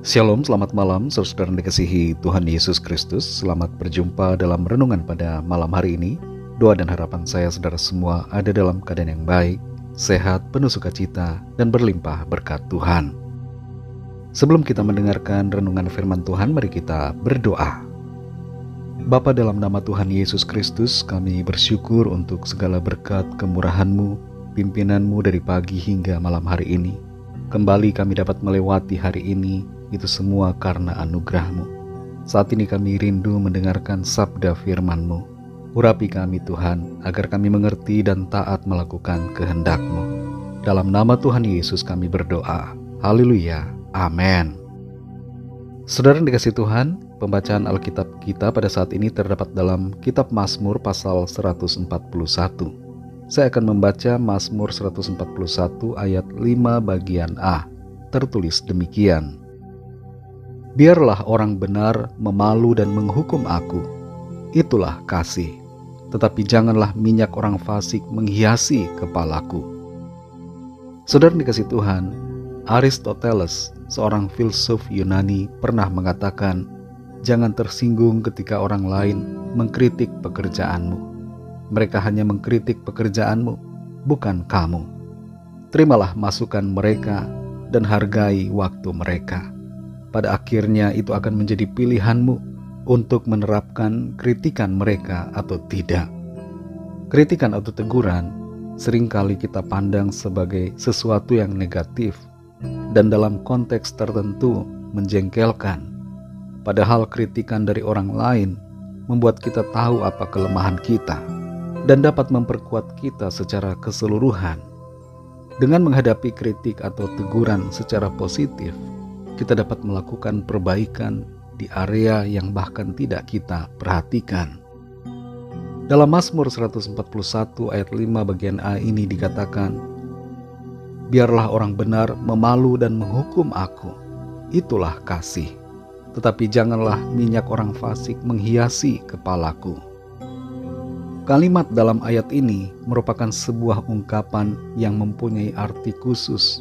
Shalom, selamat malam, saudara yang dikasihi Tuhan Yesus Kristus. Selamat berjumpa dalam renungan pada malam hari ini. Doa dan harapan saya saudara semua ada dalam keadaan yang baik, sehat, penuh sukacita, dan berlimpah berkat Tuhan. Sebelum kita mendengarkan renungan firman Tuhan, mari kita berdoa. Bapa, dalam nama Tuhan Yesus Kristus, kami bersyukur untuk segala berkat kemurahan-Mu, pimpinan-Mu dari pagi hingga malam hari ini. Kembali kami dapat melewati hari ini, itu semua karena anugerah-Mu. Saat ini kami rindu mendengarkan sabda firman-Mu. Urapi kami Tuhan, agar kami mengerti dan taat melakukan kehendak-Mu. Dalam nama Tuhan Yesus kami berdoa. Haleluya. Amin. Saudara yang dikasihi Tuhan, pembacaan Alkitab kita pada saat ini terdapat dalam Kitab Mazmur pasal 141. Saya akan membaca Mazmur 141 ayat 5 bagian A. Tertulis demikian. Biarlah orang benar memalu dan menghukum aku. Itulah kasih. Tetapi janganlah minyak orang fasik menghiasi kepalaku. Saudara dikasihi Tuhan, Aristoteles, seorang filsuf Yunani, pernah mengatakan, jangan tersinggung ketika orang lain mengkritik pekerjaanmu. Mereka hanya mengkritik pekerjaanmu, bukan kamu. Terimalah masukan mereka dan hargai waktu mereka. Pada akhirnya itu akan menjadi pilihanmu untuk menerapkan kritikan mereka atau tidak. Kritikan atau teguran seringkali kita pandang sebagai sesuatu yang negatif dan dalam konteks tertentu menjengkelkan. Padahal kritikan dari orang lain membuat kita tahu apa kelemahan kita dan dapat memperkuat kita secara keseluruhan. Dengan menghadapi kritik atau teguran secara positif, kita dapat melakukan perbaikan di area yang bahkan tidak kita perhatikan. Dalam Mazmur 141 ayat 5 bagian A ini dikatakan, biarlah orang benar memalu dan menghukum aku, itulah kasih. Tetapi janganlah minyak orang fasik menghiasi kepalaku. Kalimat dalam ayat ini merupakan sebuah ungkapan yang mempunyai arti khusus,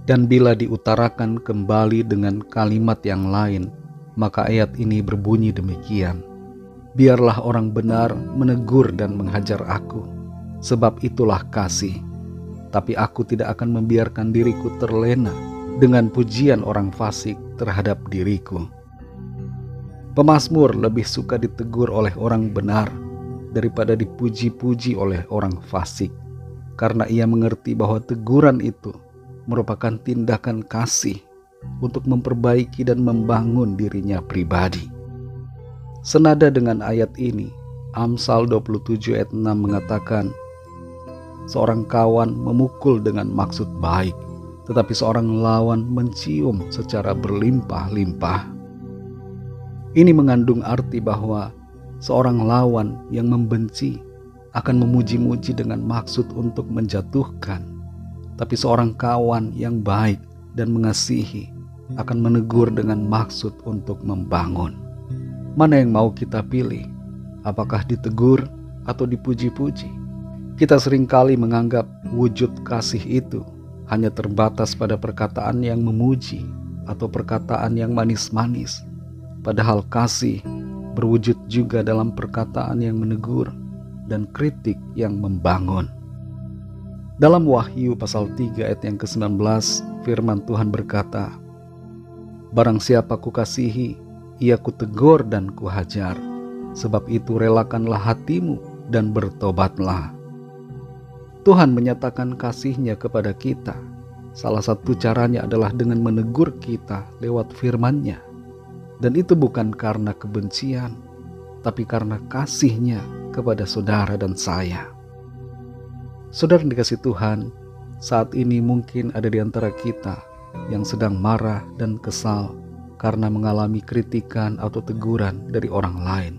dan bila diutarakan kembali dengan kalimat yang lain, maka ayat ini berbunyi demikian. Biarlah orang benar menegur dan menghajar aku, sebab itulah kasih. Tapi aku tidak akan membiarkan diriku terlena dengan pujian orang fasik terhadap diriku. Pemazmur lebih suka ditegur oleh orang benar daripada dipuji-puji oleh orang fasik, karena ia mengerti bahwa teguran itu merupakan tindakan kasih untuk memperbaiki dan membangun dirinya pribadi. Senada dengan ayat ini, Amsal 27 ayat 6 mengatakan, seorang kawan memukul dengan maksud baik, tetapi seorang lawan mencium secara berlimpah-limpah. Ini mengandung arti bahwa seorang lawan yang membenci akan memuji-muji dengan maksud untuk menjatuhkan, tapi seorang kawan yang baik dan mengasihi akan menegur dengan maksud untuk membangun. Mana yang mau kita pilih? Apakah ditegur atau dipuji-puji? Kita seringkali menganggap wujud kasih itu hanya terbatas pada perkataan yang memuji atau perkataan yang manis-manis. Padahal kasih berwujud juga dalam perkataan yang menegur dan kritik yang membangun. Dalam Wahyu pasal 3 ayat yang ke-19, firman Tuhan berkata, barang siapa kukasihi, ia kutegur dan kuhajar, sebab itu relakanlah hatimu dan bertobatlah. Tuhan menyatakan kasih-Nya kepada kita. Salah satu caranya adalah dengan menegur kita lewat firman-Nya. Dan itu bukan karena kebencian, tapi karena kasih-Nya kepada saudara dan saya. Saudara yang dikasihi Tuhan, saat ini mungkin ada di antara kita yang sedang marah dan kesal karena mengalami kritikan atau teguran dari orang lain.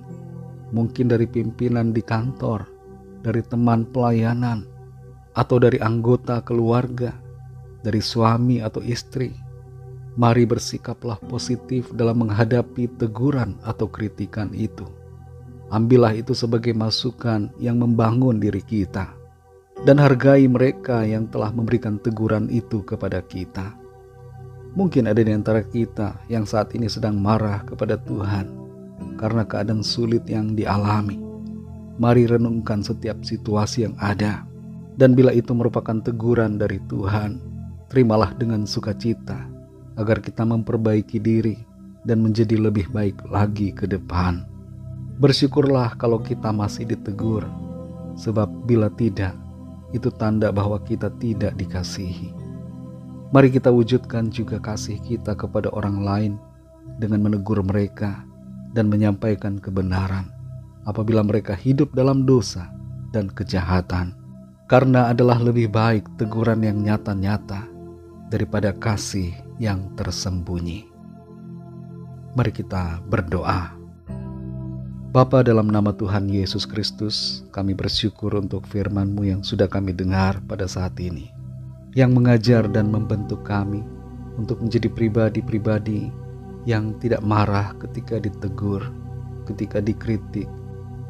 Mungkin dari pimpinan di kantor, dari teman pelayanan, atau dari anggota keluarga, dari suami atau istri. Mari bersikaplah positif dalam menghadapi teguran atau kritikan itu. Ambillah itu sebagai masukan yang membangun diri kita. Dan hargai mereka yang telah memberikan teguran itu kepada kita. Mungkin ada di antara kita yang saat ini sedang marah kepada Tuhan karena keadaan sulit yang dialami. Mari renungkan setiap situasi yang ada, dan bila itu merupakan teguran dari Tuhan, terimalah dengan sukacita agar kita memperbaiki diri dan menjadi lebih baik lagi ke depan. Bersyukurlah kalau kita masih ditegur, sebab bila tidak, itu tanda bahwa kita tidak dikasihi. Mari kita wujudkan juga kasih kita kepada orang lain dengan menegur mereka dan menyampaikan kebenaran apabila mereka hidup dalam dosa dan kejahatan. Karena adalah lebih baik teguran yang nyata-nyata daripada kasih yang tersembunyi. Mari kita berdoa. Bapa, dalam nama Tuhan Yesus Kristus, kami bersyukur untuk firman-Mu yang sudah kami dengar pada saat ini, yang mengajar dan membentuk kami untuk menjadi pribadi-pribadi yang tidak marah ketika ditegur, ketika dikritik,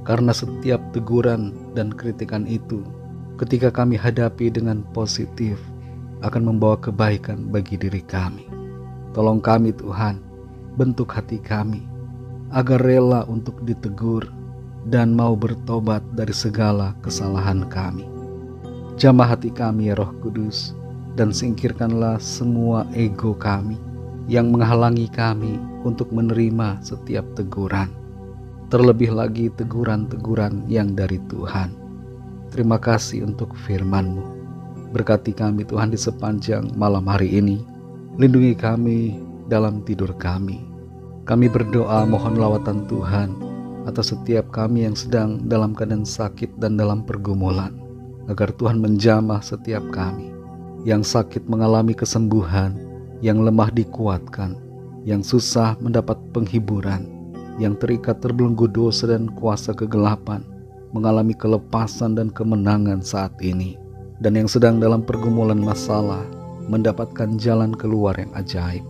karena setiap teguran dan kritikan itu, ketika kami hadapi dengan positif, akan membawa kebaikan bagi diri kami. Tolong kami Tuhan, bentuk hati kami, agar rela untuk ditegur dan mau bertobat dari segala kesalahan kami. Jamah hati kami ya Roh Kudus, dan singkirkanlah semua ego kami yang menghalangi kami untuk menerima setiap teguran. Terlebih lagi teguran-teguran yang dari Tuhan. Terima kasih untuk firman-Mu. Berkati kami Tuhan di sepanjang malam hari ini. Lindungi kami dalam tidur kami. Kami berdoa mohon lawatan Tuhan atas setiap kami yang sedang dalam keadaan sakit dan dalam pergumulan, agar Tuhan menjamah setiap kami. Yang sakit mengalami kesembuhan, yang lemah dikuatkan, yang susah mendapat penghiburan, yang terikat terbelenggu dosa dan kuasa kegelapan mengalami kelepasan dan kemenangan saat ini, dan yang sedang dalam pergumulan masalah mendapatkan jalan keluar yang ajaib.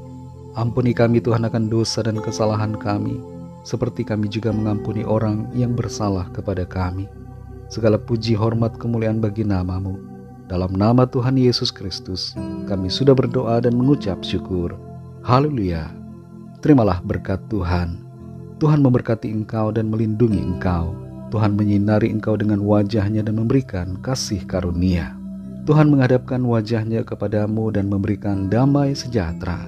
Ampuni kami Tuhan akan dosa dan kesalahan kami, seperti kami juga mengampuni orang yang bersalah kepada kami. Segala puji, hormat, kemuliaan bagi nama-Mu. Dalam nama Tuhan Yesus Kristus, kami sudah berdoa dan mengucap syukur. Haleluya. Terimalah berkat Tuhan. Tuhan memberkati engkau dan melindungi engkau. Tuhan menyinari engkau dengan wajah-Nya dan memberikan kasih karunia. Tuhan menghadapkan wajah-Nya kepadamu dan memberikan damai sejahtera.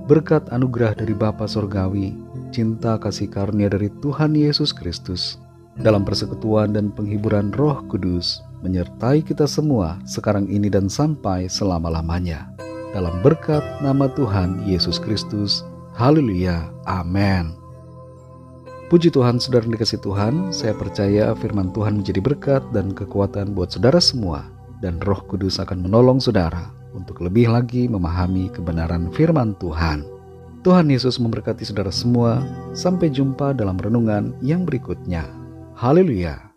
Berkat anugerah dari Bapa Sorgawi, cinta kasih karunia dari Tuhan Yesus Kristus, dalam persekutuan dan penghiburan Roh Kudus, menyertai kita semua sekarang ini dan sampai selama-lamanya. Dalam berkat nama Tuhan Yesus Kristus. Haleluya. Amin. Puji Tuhan, saudara yang dikasihi Tuhan, saya percaya firman Tuhan menjadi berkat dan kekuatan buat saudara semua, dan Roh Kudus akan menolong saudara untuk lebih lagi memahami kebenaran firman Tuhan. Tuhan Yesus memberkati saudara semua. Sampai jumpa dalam renungan yang berikutnya. Haleluya.